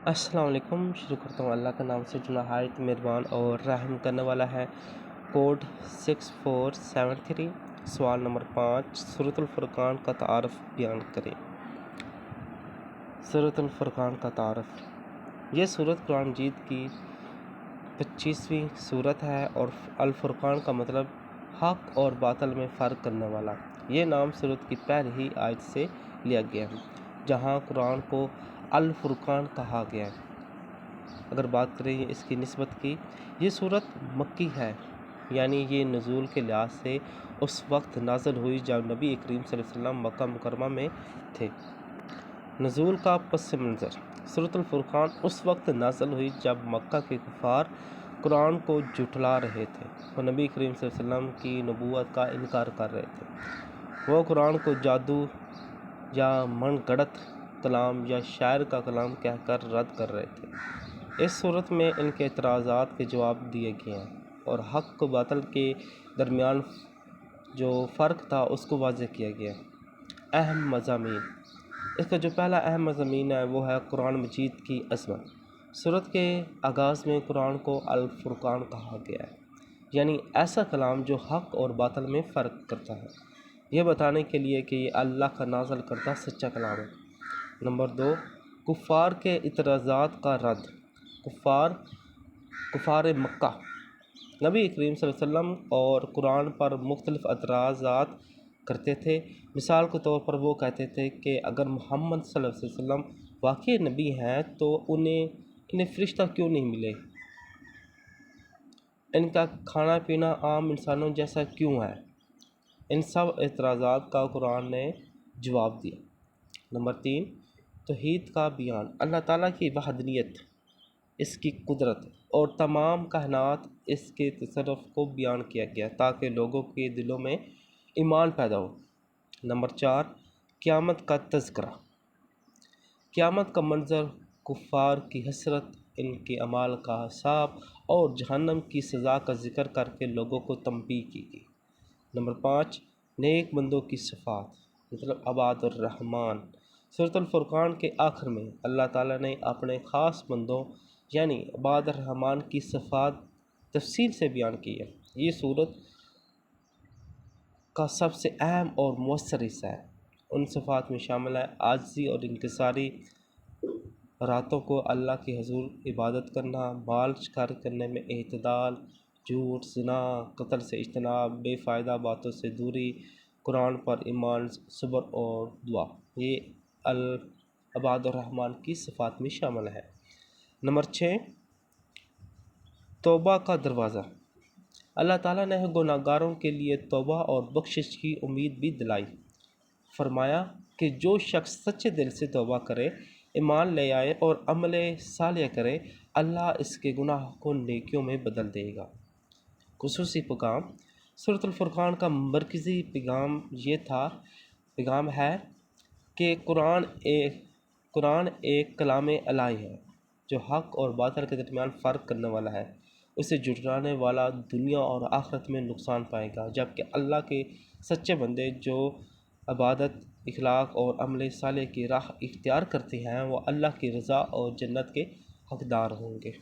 السلام علیکم۔ شروع کرتا ہوں اللہ کا نام سے جو نہایت مہربان اور رحم کرنے والا ہے۔ کوڈ 6473 سوال نمبر 5 سورۃ الفرقان کا تعارف بیان کریں۔ سورۃ الفرقان کا تعارف، یہ سورت قرآن مجید کی 25ویں سورت ہے اور الفرقان کا مطلب حق اور باطل میں فرق کرنے والا۔ یہ نام سورت کی پہلی ہی آیت سے لیا گیا ہے جہاں قرآن کو الفرقان کہا گیا ہے۔ اگر بات کریں اس کی نسبت کی، یہ سورت مکی ہے، یعنی یہ نزول کے لحاظ سے اس وقت نازل ہوئی جب نبی کریم صلی اللہ علیہ وسلم مکہ مکرمہ میں تھے۔ نزول کا پس منظر، سورۃ الفرقان اس وقت نازل ہوئی جب مکہ کے کفار قرآن کو جھٹلا رہے تھے اور نبی کریم صلی اللہ علیہ وسلم کی نبوت کا انکار کر رہے تھے۔ وہ قرآن کو جادو یا من گھڑت کلام یا شاعر کا کلام کہہ کر رد کر رہے تھے۔ اس صورت میں ان کے اعتراضات کے جواب دیے گئے ہیں اور حق و باطل کے درمیان جو فرق تھا اس کو واضح کیا گیا ہے۔ اہم مضامین، اس کا جو پہلا اہم مضامین ہے وہ ہے قرآن مجید کی عظمت۔ سورت کے آغاز میں قرآن کو الفرقان کہا گیا ہے، یعنی ایسا کلام جو حق اور باطل میں فرق کرتا ہے، یہ بتانے کے لیے کہ یہ اللہ کا نازل کردہ سچا کلام ہے۔ نمبر 2، کفار کے اعتراضات کا رد۔ کفار مکہ نبی کریم صلی اللہ علیہ وسلم اور قرآن پر مختلف اعتراضات کرتے تھے۔ مثال کے طور پر وہ کہتے تھے کہ اگر محمد صلی اللہ علیہ وسلم واقعی نبی ہیں تو انہیں فرشتہ کیوں نہیں ملے؟ ان کا کھانا پینا عام انسانوں جیسا کیوں ہے؟ ان سب اعتراضات کا قرآن نے جواب دیا۔ نمبر 3، توحید کا بیان۔ اللہ تعالیٰ کی وحدانیت، اس کی قدرت اور تمام کائنات اس کے تصرف کو بیان کیا گیا تاکہ لوگوں کے دلوں میں ایمان پیدا ہو۔ نمبر 4، قیامت کا تذکرہ۔ قیامت کا منظر، کفار کی حسرت، ان کے اعمال کا حساب اور جہنم کی سزا کا ذکر کر کے لوگوں کو تنبیہ کی گئی۔ نمبر 5، نیک بندوں کی صفات، مطلب عباد الرحمن۔ سورۃ الفرقان کے آخر میں اللہ تعالیٰ نے اپنے خاص بندوں یعنی عباد الرحمن کی صفات تفصیل سے بیان کی ہے۔ یہ سورت کا سب سے اہم اور مؤثر حصہ ہے۔ ان صفات میں شامل ہے عاجزی اور انکساری، راتوں کو اللہ کے حضور عبادت کرنا، مال خرچ کرنے میں اعتدال، جھوٹ، زنا، قتل سے اجتناب، بے فائدہ باتوں سے دوری، قرآن پر ایمان، صبر اور دعا، یہ عباد الرحمن کی صفات میں شامل ہے۔ نمبر 6، توبہ کا دروازہ۔ اللہ تعالیٰ نے گناہگاروں کے لیے توبہ اور بخشش کی امید بھی دلائی۔ فرمایا کہ جو شخص سچے دل سے توبہ کرے، ایمان لے آئے اور عمل صالح کرے، اللہ اس کے گناہ کو نیکیوں میں بدل دے گا۔ خصوصی پیغام، سورۃ الفرقان کا مرکزی پیغام ہے کہ قرآن ایک کلام الہی ہے جو حق اور باطل کے درمیان فرق کرنے والا ہے۔ اسے جھٹلانے والا دنیا اور آخرت میں نقصان پائے گا، جبکہ اللہ کے سچے بندے جو عبادت، اخلاق اور عمل صالح کی راہ اختیار کرتے ہیں وہ اللہ کی رضا اور جنت کے حقدار ہوں گے۔